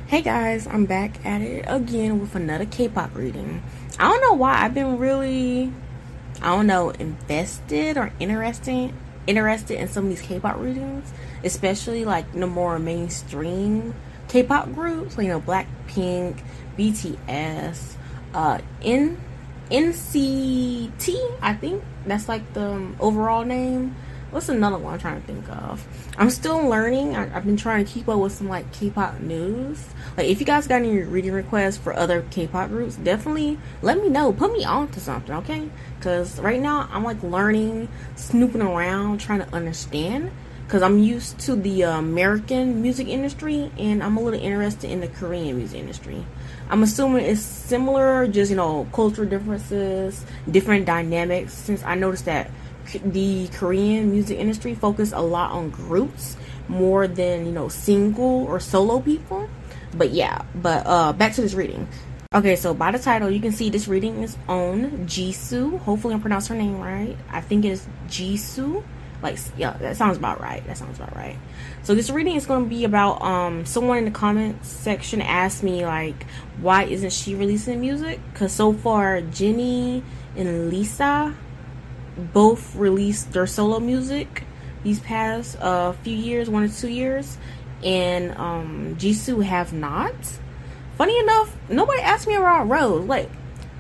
Hey guys, I'm back at it again with another K-pop reading. I don't know why I've been really, invested or interested in some of these K-pop readings, especially like the more mainstream K-pop groups, like BlackPink, BTS, NCT. I think that's like the overall name. What's another one I'm trying to think of? I'm still learning. I've been trying to keep up with some like K-pop news. Like if you guys got any reading requests for other K-pop groups, definitely let me know. Put me on to something, okay? Because right now I'm like learning, snooping around, trying to understand. Because I'm used to the American music industry, and I'm a little interested in the Korean music industry. I'm assuming it's similar, just cultural differences, different dynamics. Since I noticed that the Korean music industry focus a lot on groups more than single or solo people. But back to this reading. Okay, so by the title you can see this reading is on Jisoo. Hopefully I'm pronouncing her name right. I think it is Jisoo. That sounds about right. So this reading is going to be about someone in the comments section asked me like, why isn't she releasing music? Because so far Jennie and Lisa both released their solo music these past few years, 1 or 2 years, and Jisoo have not. Funny enough, nobody asked me about Rose. Like,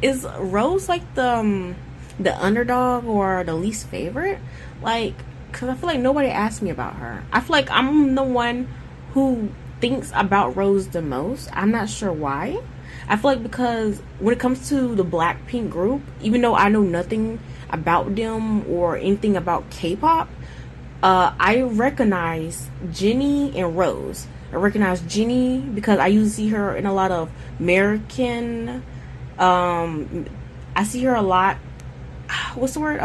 is Rose like the underdog or the least favorite? Like, because I feel like nobody asked me about her. I feel like I'm the one who thinks about Rose the most. I'm not sure why. I feel like because when it comes to the BlackPink group, even though I know nothing about them or anything about K-pop, I recognize Jennie and Rose. I recognize Jennie because I usually see her in a lot of American, I see her a lot, what's the word,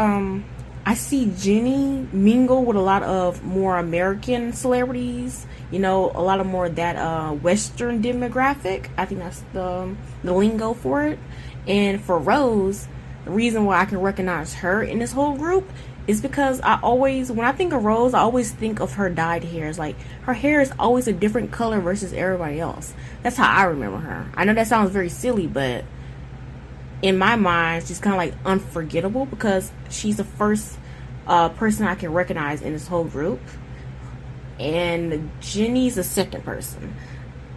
I see Jennie mingle with a lot of more American celebrities, a lot of more that Western demographic. I think that's the lingo for it. And for Rose, the reason why I can recognize her in this whole group is because when I think of Rose, I always think of her dyed hair. It's like her hair is always a different color versus everybody else. That's how I remember her. I know that sounds very silly, but in my mind, she's kind of like unforgettable because she's the first person I can recognize in this whole group. And Jennie's the second person.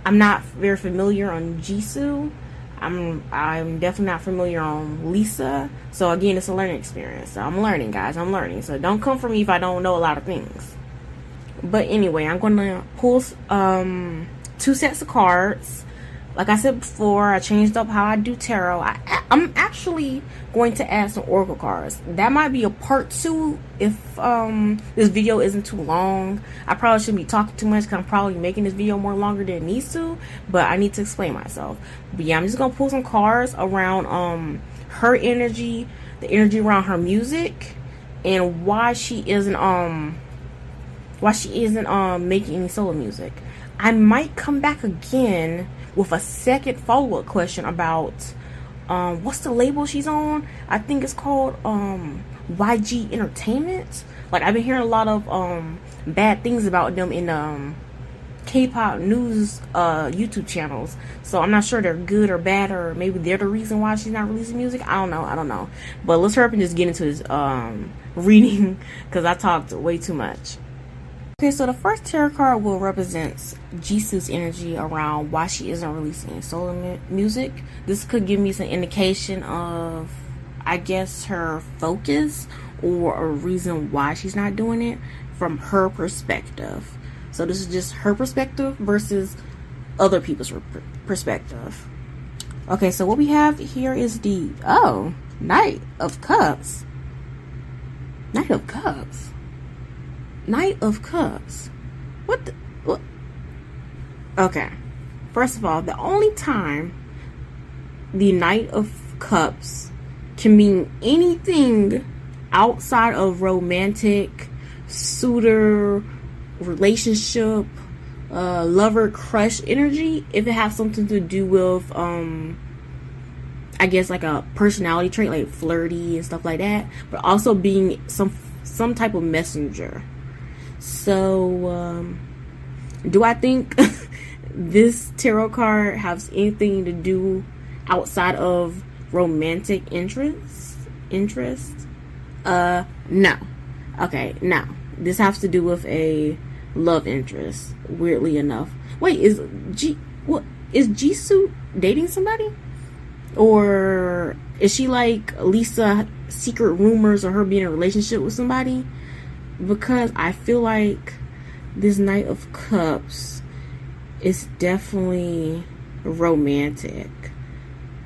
I'm not very familiar on Jisoo. I'm definitely not familiar on Lisa. So again, it's a learning experience. So I'm learning, guys. I'm learning. So don't come for me if I don't know a lot of things. But anyway, I'm gonna pull 2 sets of cards. Like I said before, I changed up how I do tarot. I'm actually going to add some oracle cards. That might be a part 2 if this video isn't too long. I probably shouldn't be talking too much because I'm probably making this video more longer than it needs to. But I need to explain myself. But yeah, I'm just going to pull some cards around her energy, the energy around her music, and why she isn't making any solo music. I might come back again with a second follow-up question about what's the label she's on. I think it's called YG Entertainment. Like, I've been hearing a lot of bad things about them in K-pop news YouTube channels. So I'm not sure they're good or bad, or maybe they're the reason why she's not releasing music. I don't know. But let's hurry up and just get into this reading because I talked way too much. Okay, so the first tarot card will represent Jisoo's energy around why she isn't releasing solo music. This could give me some indication of, I guess, her focus or a reason why she's not doing it from her perspective. So this is just her perspective versus other people's perspective. Okay, so what we have here is the, Knight of Cups. Knight of Cups. Knight of Cups. What? Okay. First of all, the only time the Knight of Cups can mean anything outside of romantic, suitor, relationship, lover, crush energy, if it has something to do with, I guess like a personality trait, like flirty and stuff like that, but also being some type of messenger. So do I think this tarot card has anything to do outside of romantic interest? No. Okay, no. This has to do with a love interest, weirdly enough. Wait, is Jisoo dating somebody? Or is she like Lisa, secret rumors of her being in a relationship with somebody? Because I feel like this Knight of Cups is definitely romantic.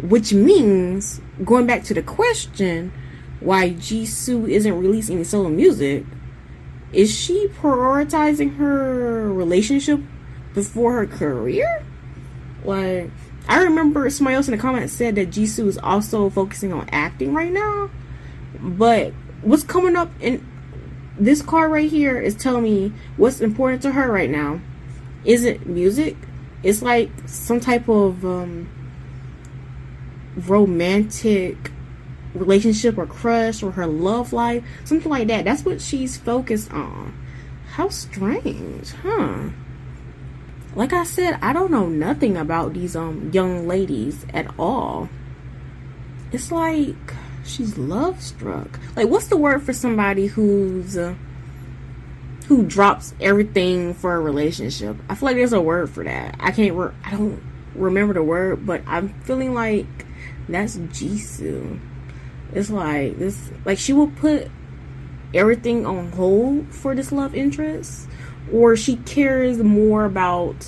Which means, going back to the question, why Jisoo isn't releasing any solo music, is she prioritizing her relationship before her career? Like, I remember somebody else in the comments said that Jisoo is also focusing on acting right now. But what's coming up in this card right here is telling me what's important to her right now. Is it music? It's like some type of romantic relationship or crush or her love life, something like that. That's what she's focused on. How strange, huh? Like I said, I don't know nothing about these young ladies at all. It's like she's love struck. Like, what's the word for somebody who drops everything for a relationship? I feel like there's a word for that. I don't remember the word, but I'm feeling like that's Jisoo. It's like this, like she will put everything on hold for this love interest, or she cares more about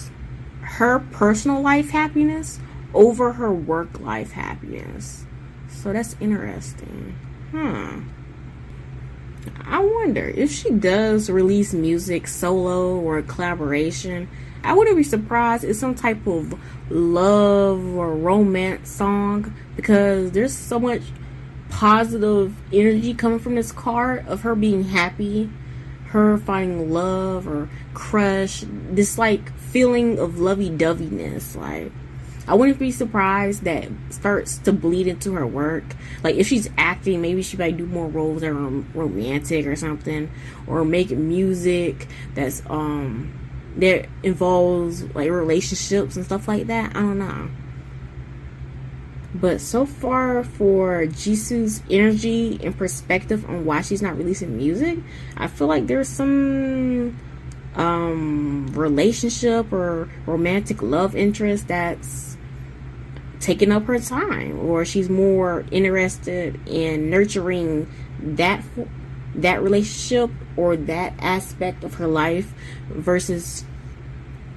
her personal life happiness over her work life happiness. So that's interesting. I wonder if she does release music solo or a collaboration. I wouldn't be surprised if some type of love or romance song, because there's so much positive energy coming from this card of her being happy, her finding love or crush, this like feeling of lovey-doveyness. Like, I wouldn't be surprised that starts to bleed into her work. Like, if she's acting, maybe she might do more roles that are romantic or something, or make music that's that involves like relationships and stuff like that. I don't know. But so far, for Jisoo's energy and perspective on why she's not releasing music, I feel like there's some relationship or romantic love interest that's taking up her time, or she's more interested in nurturing that relationship or that aspect of her life versus,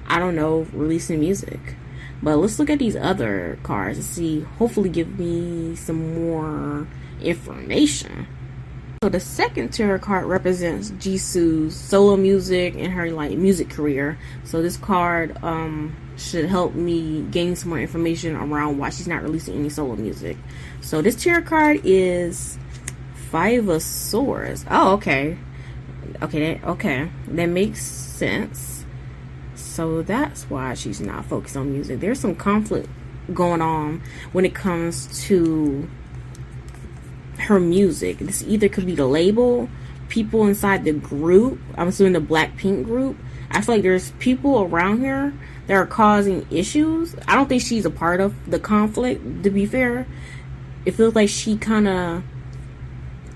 I don't know, releasing music. But let's look at these other cards and see, hopefully give me some more information. So the second tarot card represents Jisoo's solo music and her like music career. So this card should help me gain some more information around why she's not releasing any solo music. So this tarot card is Five of Swords. Oh, okay. That makes sense. So that's why she's not focused on music. There's some conflict going on when it comes to her music. This either could be the label, people inside the group. I'm assuming the BlackPink group. I feel like there's people around here that are causing issues. I don't think she's a part of the conflict, to be fair. It feels like she kind of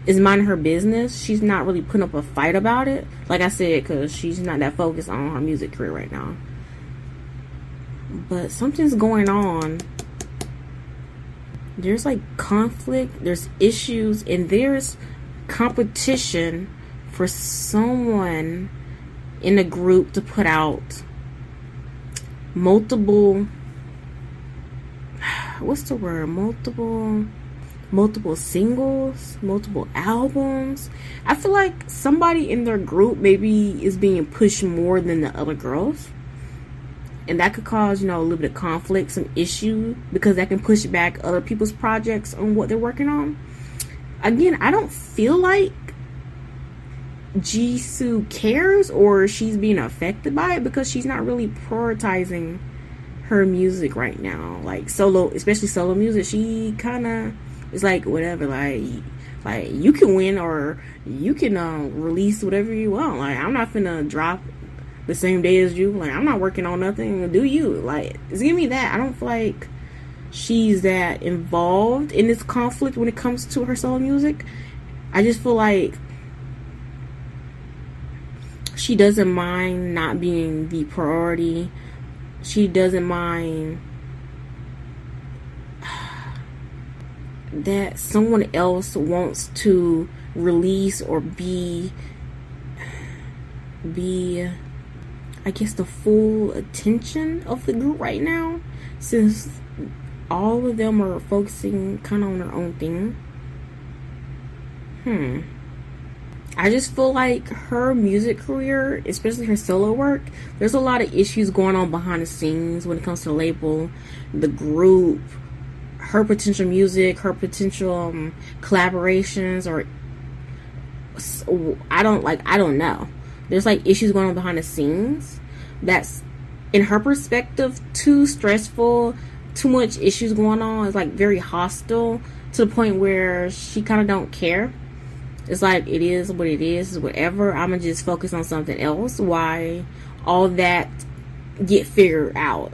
is minding her business. She's not really putting up a fight about it, like I said, because she's not that focused on her music career right now. But something's going on. There's like conflict, there's issues, and there's competition for someone in a group to put out multiple, what's the word, multiple singles, multiple albums. I feel like somebody in their group maybe is being pushed more than the other girls, and that could cause, you know, a little bit of conflict, some issue, because that can push back other people's projects on what they're working on. Again, I don't feel like Jisoo cares or she's being affected by it, because she's not really prioritizing her music right now, like solo, especially solo music. She kind of, it's like whatever, like you can win or you can release whatever you want. Like, I'm not finna drop the same day as you. Like, I'm not working on nothing. Do you? Like, just give me that. I don't feel like she's that involved in this conflict when it comes to her solo music. I just feel like she doesn't mind not being the priority. She doesn't mind that someone else wants to release or be I guess the full attention of the group right now, since all of them are focusing kind of on their own thing. I just feel like her music career, especially her solo work, there's a lot of issues going on behind the scenes when it comes to the label, the group, her potential music, her potential collaborations, or I don't know. There's like issues going on behind the scenes that's, in her perspective, too stressful, too much issues going on. It's like very hostile to the point where she kind of don't care. It's like, it is what it is, whatever. I'm gonna just focus on something else. Why all that get figured out?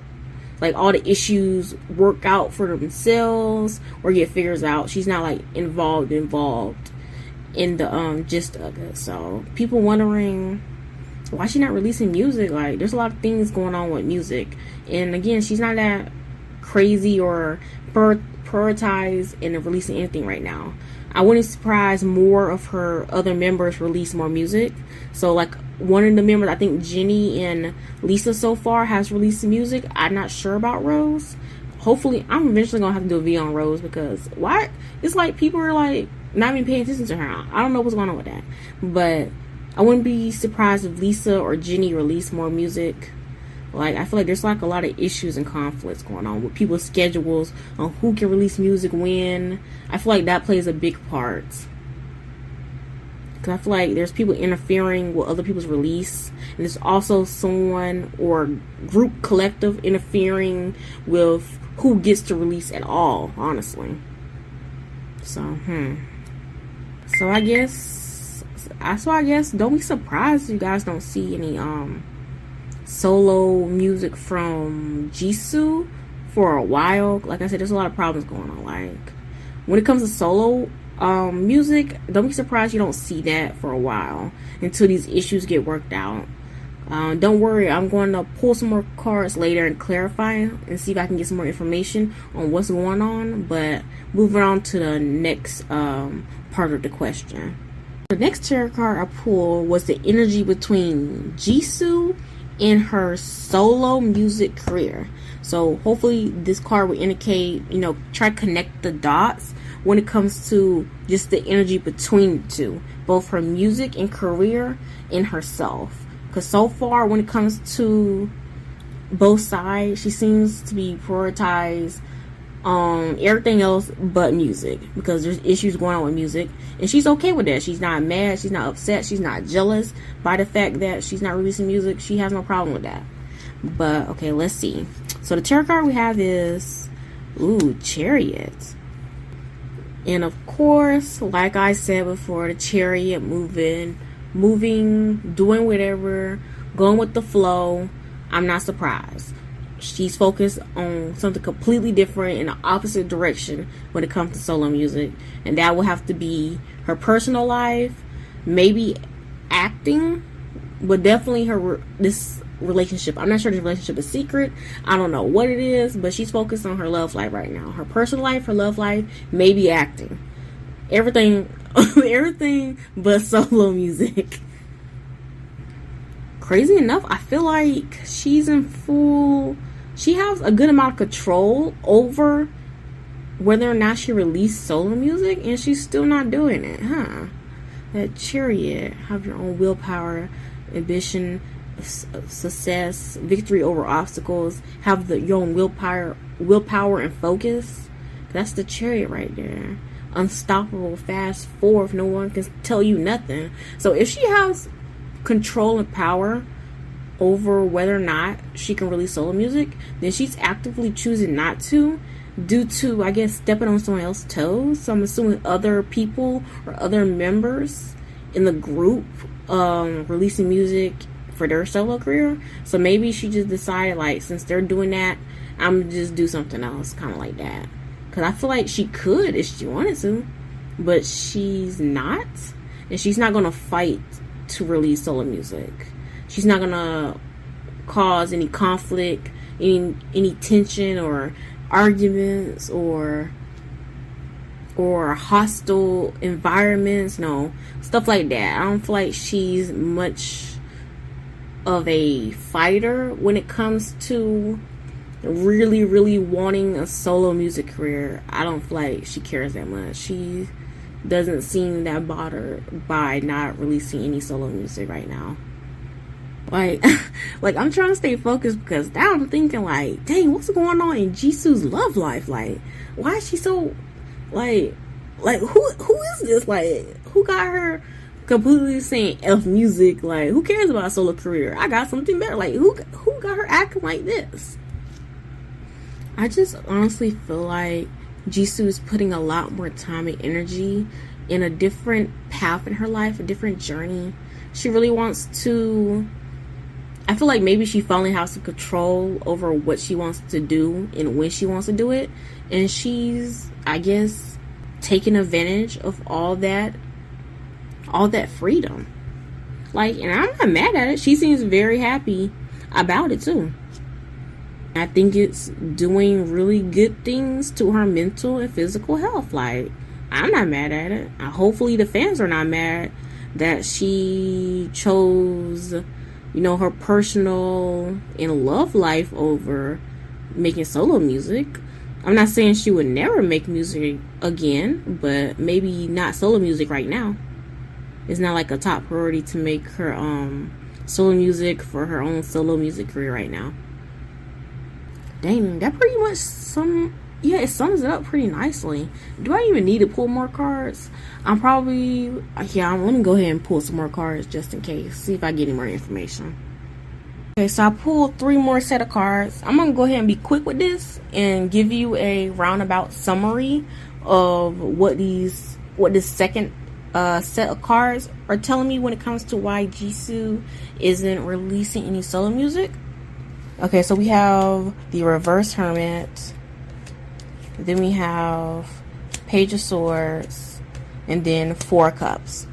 Like, all the issues work out for themselves or get figured out. She's not like involved in the gist of it. So people wondering why she's not releasing music. Like, there's a lot of things going on with music, and again, she's not that crazy or prioritized in releasing anything right now. I wouldn't surprise more of her other members release more music. So like, one of the members, I think Jennie and Lisa so far, has released music. I'm not sure about Rose. Hopefully, I'm eventually gonna have to do a video on Rose, because why? It's like people are like not even paying attention to her. I don't know what's going on with that, but I wouldn't be surprised if Lisa or Jennie release more music. Like, I feel like there's like a lot of issues and conflicts going on with people's schedules on who can release music when. I feel like that plays a big part, because I feel like there's people interfering with other people's release, and there's also someone or group collective interfering with who gets to release at all, honestly. So so I guess don't be surprised if you guys don't see any solo music from Jisoo for a while. Like I said, there's a lot of problems going on. Like, when it comes to solo music, don't be surprised you don't see that for a while until these issues get worked out. Don't worry, I'm going to pull some more cards later and clarify and see if I can get some more information on what's going on. But moving on to the next part of the question. The next tarot card I pulled was the energy between Jisoo in her solo music career. So hopefully this card will indicate, try to connect the dots when it comes to just the energy between the two, both her music and career and herself. Because so far, when it comes to both sides, she seems to be prioritized on everything else but music, because there's issues going on with music, and she's okay with that. She's not mad, she's not upset, she's not jealous by the fact that she's not releasing music. She has no problem with that. But okay, let's see. So the tarot card we have is Chariot. And of course, like I said before, the Chariot, moving, doing whatever, going with the flow. I'm not surprised. She's focused on something completely different in the opposite direction when it comes to solo music, and that will have to be her personal life, maybe acting, but definitely this relationship. I'm not sure this relationship is secret. I don't know what it is, but she's focused on her love life right now. Her personal life, her love life, maybe acting. Everything but solo music. Crazy enough, I feel like she has a good amount of control over whether or not she released solo music, and she's still not doing it, huh? That Chariot, have your own willpower, ambition, success, victory over obstacles, have your own willpower and focus. That's the Chariot right there. Unstoppable, fast forward, no one can tell you nothing. So if she has control and power over whether or not she can release solo music, then she's actively choosing not to, due to, I guess, stepping on someone else's toes. So I'm assuming other people or other members in the group releasing music for their solo career. So maybe she just decided, like, since they're doing that, I'm gonna just do something else, kind of like that. Because I feel like she could if she wanted to, but she's not. And she's not gonna fight to release solo music. She's not gonna cause any conflict, any tension or arguments or hostile environments. No, stuff like that. I don't feel like she's much of a fighter when it comes to really wanting a solo music career. I don't feel like she cares that much. She doesn't seem that bothered by not releasing any solo music right now. Like, like I'm trying to stay focused because now I'm thinking, like, dang, what's going on in Jisoo's love life? Like, why is she so, like who is this? Like, who got her completely saying F music? Like, who cares about a solo career? I got something better. Like, who got her acting like this? I just honestly feel like Jisoo is putting a lot more time and energy in a different path in her life, a different journey. She really wants to, I feel like maybe she finally has some control over what she wants to do and when she wants to do it. And she's, I guess, taking advantage of all that freedom. Like, and I'm not mad at it. She seems very happy about it too. I think it's doing really good things to her mental and physical health. Like, I'm not mad at it. Hopefully the fans are not mad that she chose, you know, her personal and love life over making solo music. I'm not saying she would never make music again, but maybe not solo music right now. It's not like a top priority to make her solo music for her own solo music career right now. Dang, that pretty much it sums it up pretty nicely. Do I even need to pull more cards? Let me go ahead and pull some more cards just in case. See if I get any more information. Okay, so I pulled 3 more set of cards. I'm gonna go ahead and be quick with this and give you a roundabout summary of what this second set of cards are telling me when it comes to why Jisoo isn't releasing any solo music. Okay, so we have the Reverse Hermit, then we have Page of Swords, and then 4 Cups.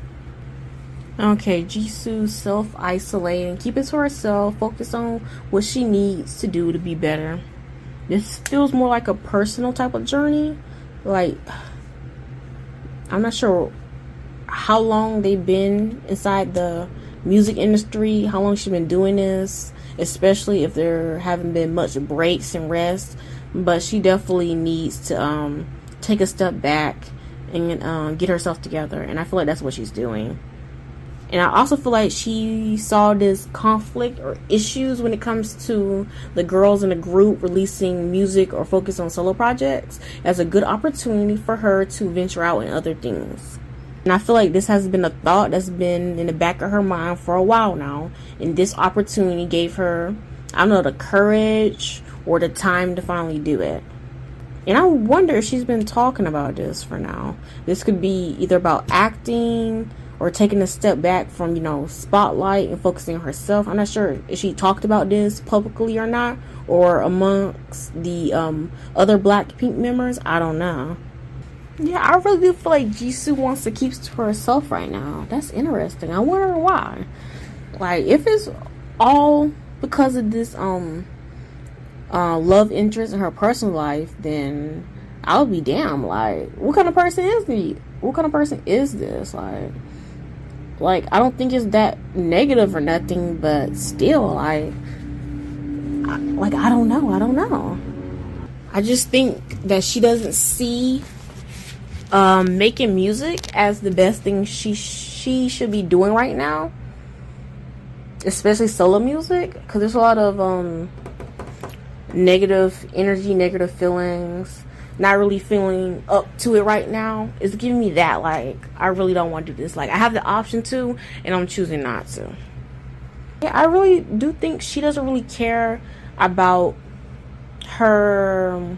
Okay, Jisoo self-isolating, keep it to herself, focus on what she needs to do to be better. This feels more like a personal type of journey. Like, I'm not sure how long they've been inside the music industry, how long she's been doing this, especially if there haven't been much breaks and rest. But she definitely needs to take a step back and get herself together, and I feel like that's what she's doing. And I also feel like she saw this conflict or issues when it comes to the girls in the group releasing music or focus on solo projects as a good opportunity for her to venture out in other things. And I feel like this has been a thought that's been in the back of her mind for a while now. And this opportunity gave her, I don't know, the courage or the time to finally do it. And I wonder if she's been talking about this for now. This could be either about acting or taking a step back from, you know, spotlight and focusing on herself. I'm not sure if she talked about this publicly or not, or amongst the other BlackPink members. I don't know. Yeah, I really do feel like Jisoo wants to keep to herself right now. That's interesting. I wonder why. Like, if it's all because of this love interest in her personal life, then I'll be damned. Like, what kind of person is he? What kind of person is this? Like I don't think it's that negative or nothing, but still, I don't know. I just think that she doesn't see making music as the best thing she should be doing right now, especially solo music, because there's a lot of negative energy, negative feelings, not really feeling up to it right now. It's giving me that, like, I really don't want to do this. Like, I have the option to, and I'm choosing not to. Yeah, I really do think she doesn't really care about her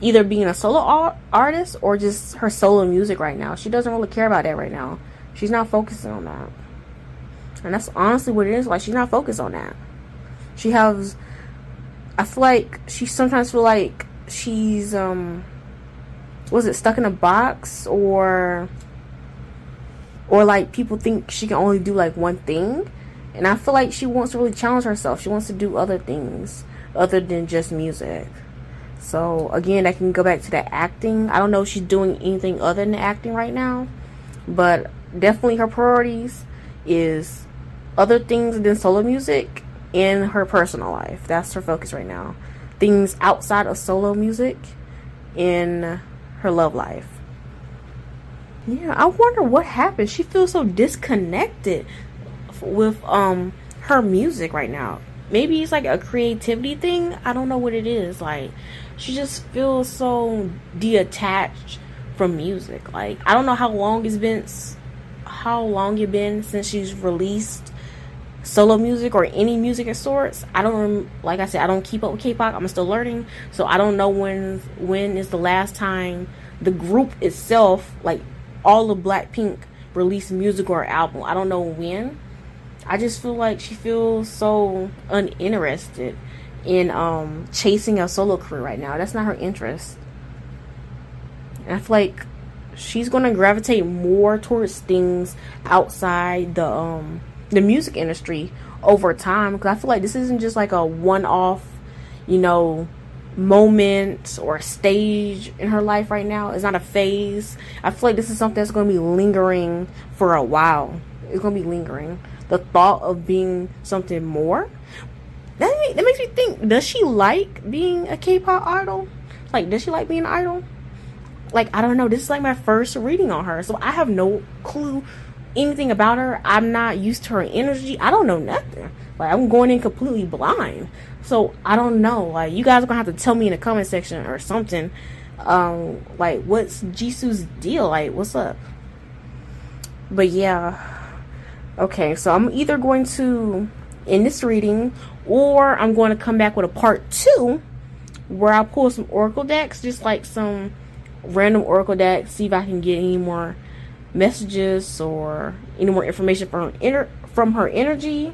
either being a solo artist or just her solo music right now. She doesn't really care about that right now. She's not focusing on that. And that's honestly what it is. Like, she's not focused on that. She has, I feel like she sometimes feel like she's was it stuck in a box, or like people think she can only do like one thing. And I feel like she wants to really challenge herself. She wants to do other things other than just music. So again, I can go back to the acting. I don't know if she's doing anything other than acting right now, but definitely her priorities is other things than solo music in her personal life. That's her focus right now. Things outside of solo music in her love life. Yeah, I wonder what happened. She feels so disconnected with her music right now. Maybe it's like a creativity thing. I don't know what it is. Like, she just feels so detached from music. Like, I don't know how long it's been since she's released solo music or any music of sorts. I don't, like I said, I don't keep up with K-pop. I'm still learning, so I don't know when is the last time the group itself, like all of BlackPink, released music or album. I don't know when. I just feel like she feels so uninterested in chasing a solo career right now. That's not her interest. And I feel like she's gonna gravitate more towards things outside the music industry over time, because I feel like this isn't just like a one-off, you know, moment or stage in her life right now. It's not a phase. I feel like this is something that's going to be lingering for a while. It's going to be lingering. The thought of being something more, that makes me think, does she like being a K-pop idol? Like, does she like being an idol? Like, I don't know. This is like my first reading on her, so I have no clue anything about her. I'm not used to her energy. I don't know nothing. Like, I'm going in completely blind, so I don't know. Like, you guys are gonna have to tell me in the comment section or something, like, what's Jisoo's deal, like, what's up? But yeah, okay, so I'm either going to end this reading, or I'm going to come back with a part 2 where I pull some oracle decks, just like some random oracle decks, see if I can get any more messages or any more information from her energy.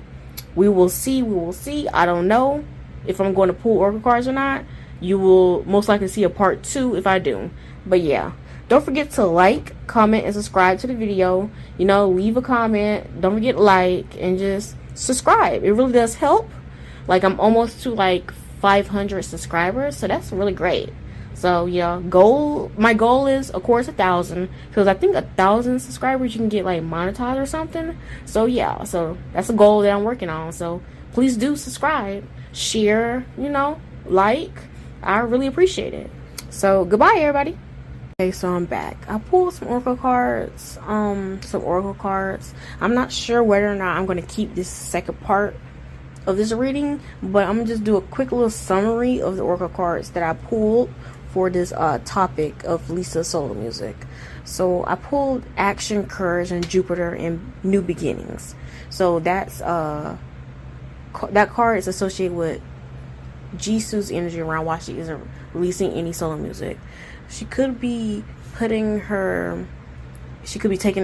We will see. I don't know if I'm going to pull oracle cards or not. You will most likely see a part 2 if I do. But yeah, don't forget to like, comment, and subscribe to the video. You know, leave a comment. Don't forget to like and just subscribe. It really does help. Like, I'm almost to like 500 subscribers, so that's really great. So yeah, my goal is, of course, 1,000, because I think 1,000 subscribers you can get like monetized or something. So yeah, so that's a goal that I'm working on. So please do subscribe, share, you know, like. I really appreciate it. So goodbye, everybody. Okay, so I'm back. I pulled some oracle cards. I'm not sure whether or not I'm going to keep this second part of this reading, but I'm gonna just do a quick little summary of the oracle cards that I pulled for this topic of Lisa's solo music. So I pulled Action, Courage, and Jupiter, and New Beginnings. So that's that card is associated with Jisoo's energy around why she isn't releasing any solo music. She could be taking a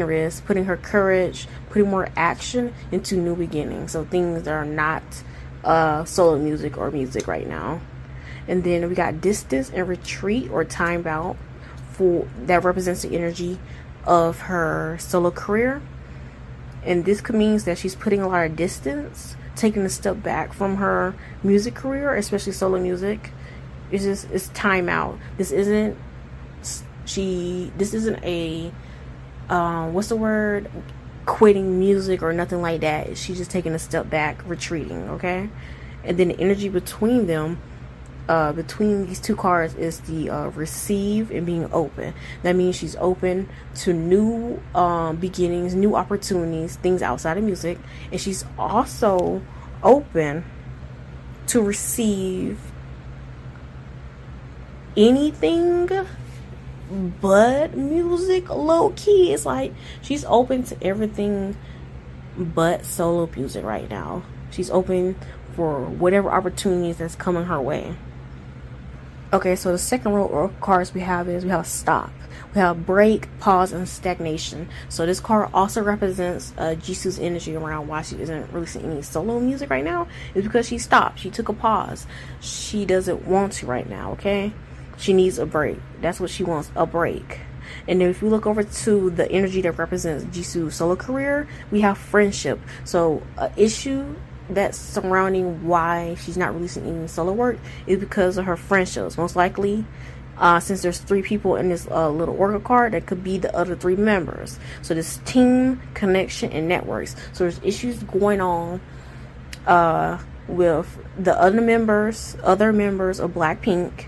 risk, putting her courage, putting more action into new beginnings. So things that are not solo music or music right now. And then we got distance and retreat, or time out, that represents the energy of her solo career. And this could mean that she's putting a lot of distance, taking a step back from her music career, especially solo music. It's time out. This isn't a what's the word, quitting music or nothing like that. She's just taking a step back, retreating. Okay. And then the energy between them, between these two cards, is the receive and being open. That means she's open to new beginnings, new opportunities, things outside of music, and she's also open to receive anything but music. Low key, it's like she's open to everything but solo music right now. She's open for whatever opportunities that's coming her way. Okay, so the second row of cards we have is we have stop. We have break, pause, and stagnation. So this card also represents Jisoo's energy around why she isn't releasing any solo music right now. Is because she stopped. She took a pause. She doesn't want to right now, okay? She needs a break. That's what she wants, a break. And then if you look over to the energy that represents Jisoo's solo career, we have friendship. So an issue that's surrounding why she's not releasing any solo work is because of her friendships. Most likely, since there's 3 people in this little oracle card, that could be the other 3 members. So this team, connection, and networks. So there's issues going on with the other members of BlackPink,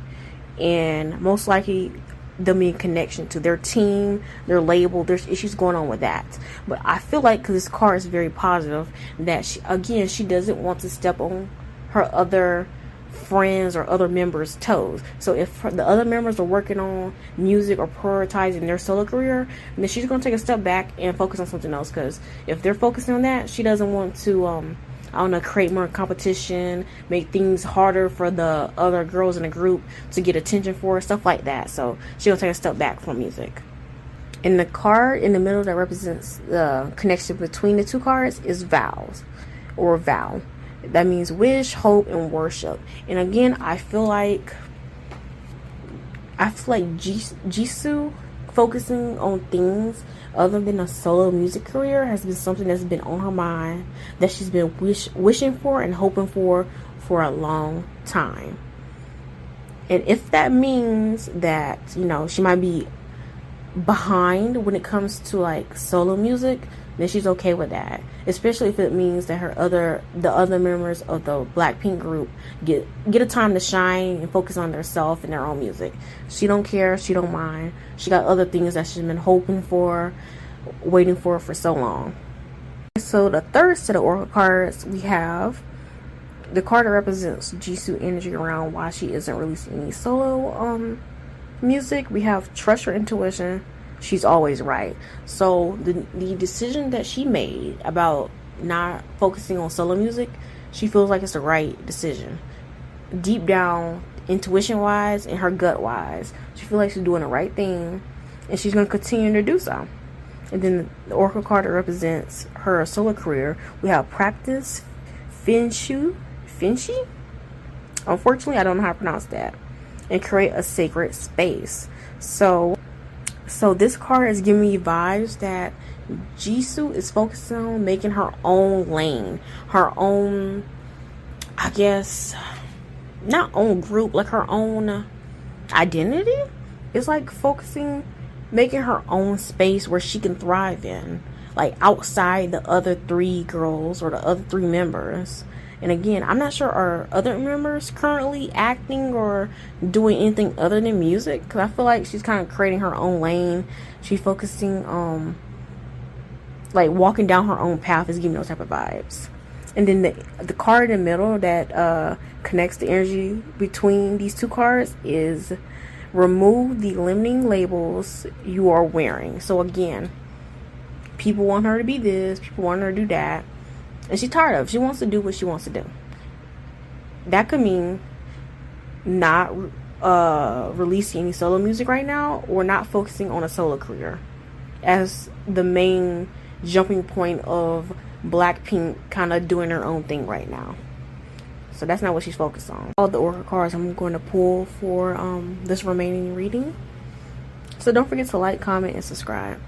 and most likely them being connection to their team, their label. There's issues going on with that. But I feel like, because this card is very positive, that she doesn't want to step on her other friends or other members' toes. So if the other members are working on music or prioritizing their solo career, then she's going to take a step back and focus on something else. Because if they're focusing on that, she doesn't want to I don't know, create more competition, make things harder for the other girls in the group to get attention for her, stuff like that. So she'll take a step back from music. And the card in the middle that represents the connection between the 2 cards is vows, or vow. That means wish, hope, and worship. And again, I feel like Jisoo focusing on things other than a solo music career has been something that's been on her mind, that she's been wishing for and hoping for a long time. And if that means that, you know, she might be behind when it comes to like solo music, then she's okay with that. Especially if it means that the other members of the BlackPink group get a time to shine and focus on themselves and their own music. She don't care, she don't mind. She got other things that she's been hoping for, waiting for so long. So the third set of oracle cards, we have the card that represents Jisoo energy around why she isn't releasing any solo music. We have trust your intuition. She's always right. So the decision that she made about not focusing on solo music, she feels like it's the right decision. Deep down, intuition wise and her gut wise, she feels like she's doing the right thing, and she's going to continue to do so. And then the oracle card that represents her solo career, we have practice, Finshi. Unfortunately, I don't know how to pronounce that. And create a sacred space. So this card is giving me vibes that Jisoo is focusing on making her own lane, her own, I guess, not own group, like her own identity. It's like making her own space where she can thrive in, like outside the other 3 girls or the other 3 members. And again, I'm not sure, are other members currently acting or doing anything other than music? Because I feel like she's kind of creating her own lane. She's focusing on, like, walking down her own path, is giving those type of vibes. And then the card in the middle that connects the energy between these 2 cards is remove the limiting labels you are wearing. So again, people want her to be this, people want her to do that. And she's tired of it. She wants to do what she wants to do. That could mean not releasing any solo music right now, or not focusing on a solo career as the main jumping point of BlackPink kind of doing her own thing right now. So that's not what she's focused on. All the oracle cards I'm going to pull for this remaining reading. So don't forget to like, comment, and subscribe.